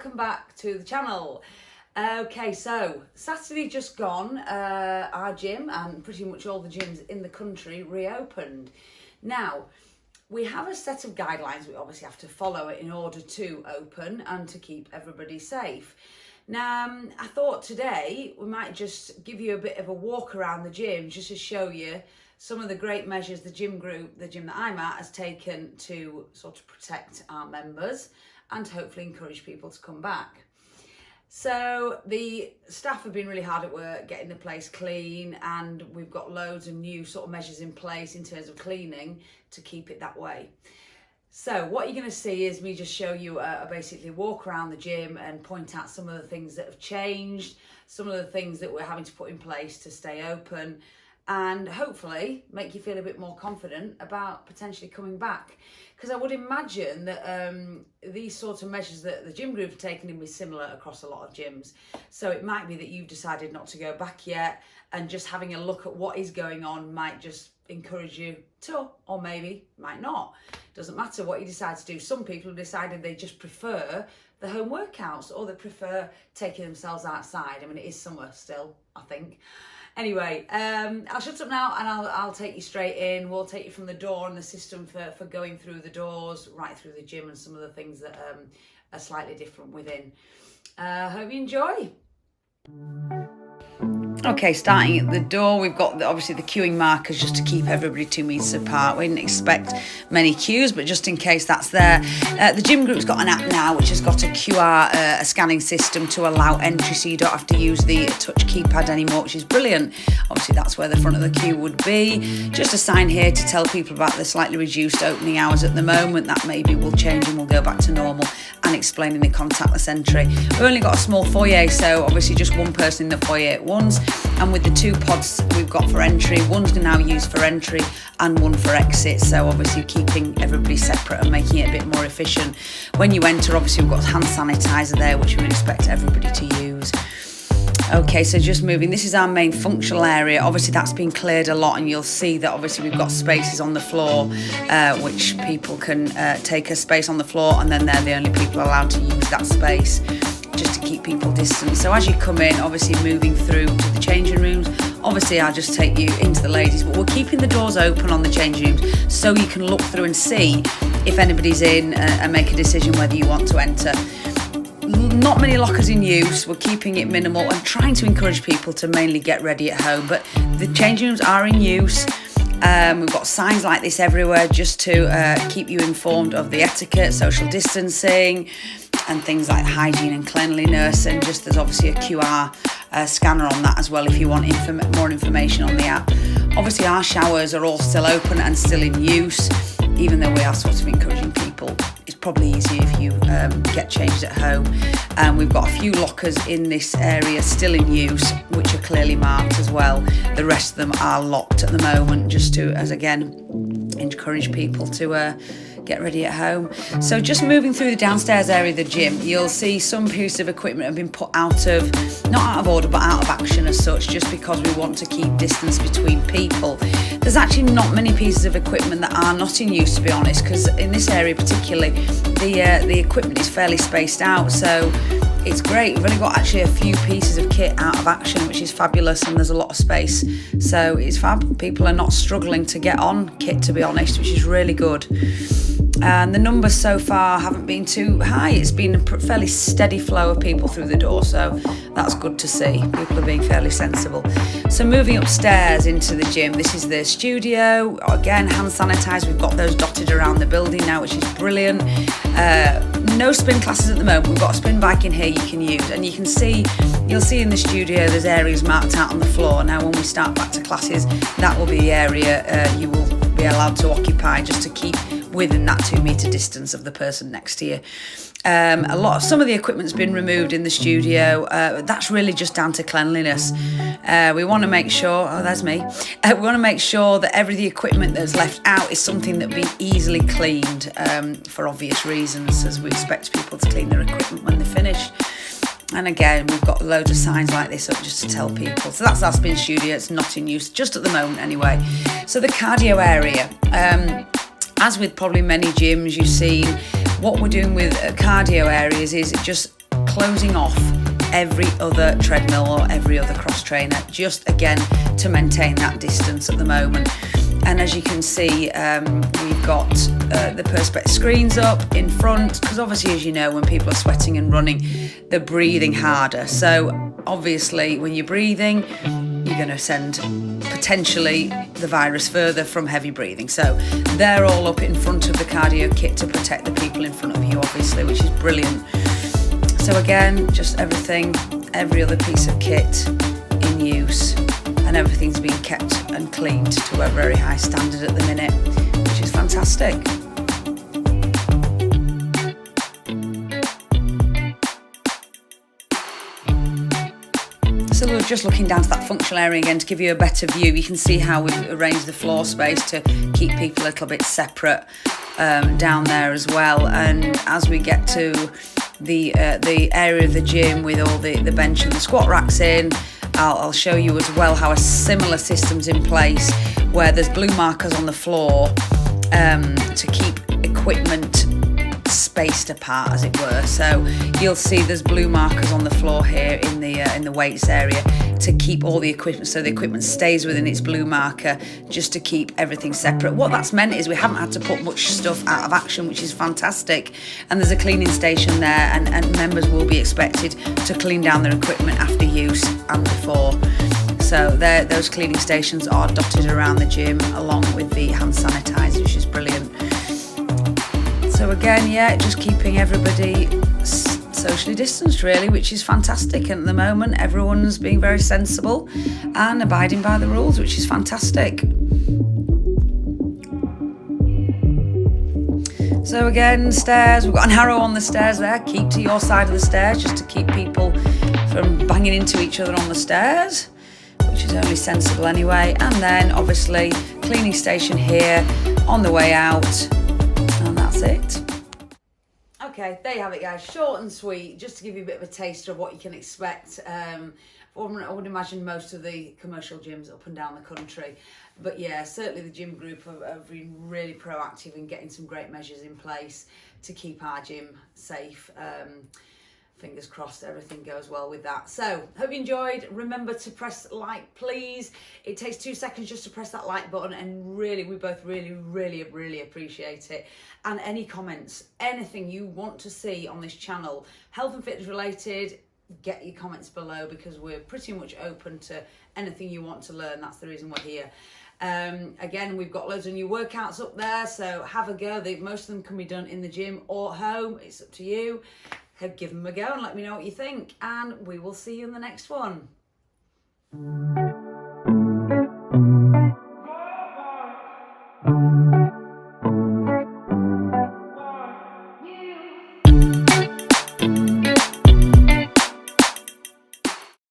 welcome back to the channel. Okay, so Saturday just gone, our gym and pretty much all the gyms in the country reopened. Now, we have a set of guidelines we obviously have to follow in order to open and to keep everybody safe. Now, I thought today we might just give you a bit of a walk around the gym just to show you some of the great measures the gym that I'm at, has taken to sort of protect our members and hopefully encourage people to come back. So the staff have been really hard at work getting the place clean, and we've got loads of new sort of measures in place in terms of cleaning to keep it that way. So what you're going to see is me just show you basically walk around the gym and point out some of the things that have changed, some of the things that we're having to put in place to stay open, and hopefully make you feel a bit more confident about potentially coming back. Because I would imagine that these sorts of measures that the gym group have taken will be similar across a lot of gyms. So it might be that you've decided not to go back yet, and just having a look at what is going on might just encourage you to, or maybe might not. Doesn't matter what you decide to do. Some people have decided they just prefer the home workouts, or they prefer taking themselves outside. I mean, it is summer still, I think. Anyway, I'll shut up now and I'll take you straight in. We'll take you from the door and the system for going through the doors, right through the gym, and some of the things that are slightly different within. Hope you enjoy. Okay, starting at the door, we've got obviously the queuing markers just to keep everybody 2 meters apart. We didn't expect many queues, but just in case that's there. The gym group's got an app now which has got a QR, a scanning system to allow entry, so you don't have to use the touch keypad anymore, which is brilliant. Obviously that's where the front of the queue would be. Just a sign here to tell people about the slightly reduced opening hours at the moment. That maybe will change and we'll go back to normal, and explaining the contactless entry. We've only got a small foyer, so obviously just one person in the foyer at once. And with the 2 pods we've got for entry, one's now used for entry and one for exit. So obviously keeping everybody separate and making it a bit more efficient. When you enter, obviously we've got hand sanitizer there, which we would expect everybody to use. Okay, so just moving, this is our main functional area. Obviously that's been cleared a lot, and you'll see that obviously we've got spaces on the floor, which people can take a space on the floor, and then they're the only people allowed to use that space, just to keep people distant. So as you come in, obviously moving through to the changing rooms, obviously I'll just take you into the ladies, but we're keeping the doors open on the changing rooms so you can look through and see if anybody's in and make a decision whether you want to enter. Not many lockers in use, we're keeping it minimal and trying to encourage people to mainly get ready at home, but the changing rooms are in use. We've got signs like this everywhere just to keep you informed of the etiquette, social distancing, and things like hygiene and cleanliness. And just there's obviously a QR scanner on that as well if you want more information on the app. Obviously our showers are all still open and still in use, even though we are sort of encouraging people. It's probably easier if you get changed at home. And we've got a few lockers in this area still in use, which are clearly marked as well. The rest of them are locked at the moment, just to, as again, encourage people to get ready at home. So just moving through the downstairs area of the gym, you'll see some pieces of equipment have been put out of, not out of order, but out of action as such, just because we want to keep distance between people. There's actually not many pieces of equipment that are not in use, to be honest, because in this area particularly, the equipment is fairly spaced out, so it's great. We've only got actually a few pieces of kit out of action, which is fabulous, and there's a lot of space, so it's fab. People are not struggling to get on kit, to be honest, which is really good. And the numbers so far haven't been too high. It's been a fairly steady flow of people through the door, so that's good to see. People are being fairly sensible. So moving upstairs into the gym, this is the studio. Again, hand sanitizer. We've got those dotted around the building now, which is brilliant. No spin classes at the moment. We've got a spin bike in here you can use, and you'll see in the studio there's areas marked out on the floor. Now when we start back to classes, that will be the area you will be allowed to occupy, just to keep within that 2 meter distance of the person next to you. Some of the equipment's been removed in the studio. That's really just down to cleanliness. We want to make sure, there's me. We want to make sure that the equipment that's left out is something that be easily cleaned, for obvious reasons, as we expect people to clean their equipment when they're finished. And again, we've got loads of signs like this up just to tell people. So that's our spin studio. It's not in use just at the moment anyway. So the cardio area. As with probably many gyms you've seen, what we're doing with cardio areas is just closing off every other treadmill or every other cross trainer, just again to maintain that distance at the moment. And as you can see, we've got the Perspex screens up in front, because obviously, as you know, when people are sweating and running, they're breathing harder. So obviously when you're breathing, you're going to send potentially the virus further from heavy breathing. So they're all up in front of the cardio kit to protect the people in front of you, obviously, which is brilliant. So again, just everything, every other piece of kit in use, and everything's being kept and cleaned to a very high standard at the minute, which is fantastic. So we're just looking down to that functional area again to give you a better view. You can see how we've arranged the floor space to keep people a little bit separate down there as well. And as we get to the area of the gym with all the bench and the squat racks in, I'll show you as well how a similar system's in place where there's blue markers on the floor to keep equipment spaced apart, as it were. So you'll see there's blue markers on the floor here in the weights area to keep all the equipment, so the equipment stays within its blue marker, just to keep everything separate. What that's meant is we haven't had to put much stuff out of action, which is fantastic. And there's a cleaning station there, and members will be expected to clean down their equipment after use and before. So those cleaning stations are dotted around the gym along with the hand sanitizer, which is brilliant. So again, yeah, just keeping everybody socially distanced really, which is fantastic. And at the moment, everyone's being very sensible and abiding by the rules, which is fantastic. So again, stairs, we've got an arrow on the stairs there. Keep to your side of the stairs, just to keep people from banging into each other on the stairs, which is only sensible anyway. And then obviously cleaning station here on the way out. And that's it. Okay, there you have it, guys. Short and sweet, just to give you a bit of a taster of what you can expect. I would imagine most of the commercial gyms up and down the country. But yeah, certainly the gym group have been really proactive in getting some great measures in place to keep our gym safe. Fingers crossed everything goes well with that. So, hope you enjoyed. Remember to press like, please. It takes 2 seconds just to press that like button, and really, we both really appreciate it. And any comments, anything you want to see on this channel, health and fitness related, get your comments below, because we're pretty much open to anything you want to learn. That's the reason we're here. Again, we've got loads of new workouts up there, so have a go. Most of them can be done in the gym or at home. It's up to you. Give them a go and let me know what you think, and we will see you in the next one.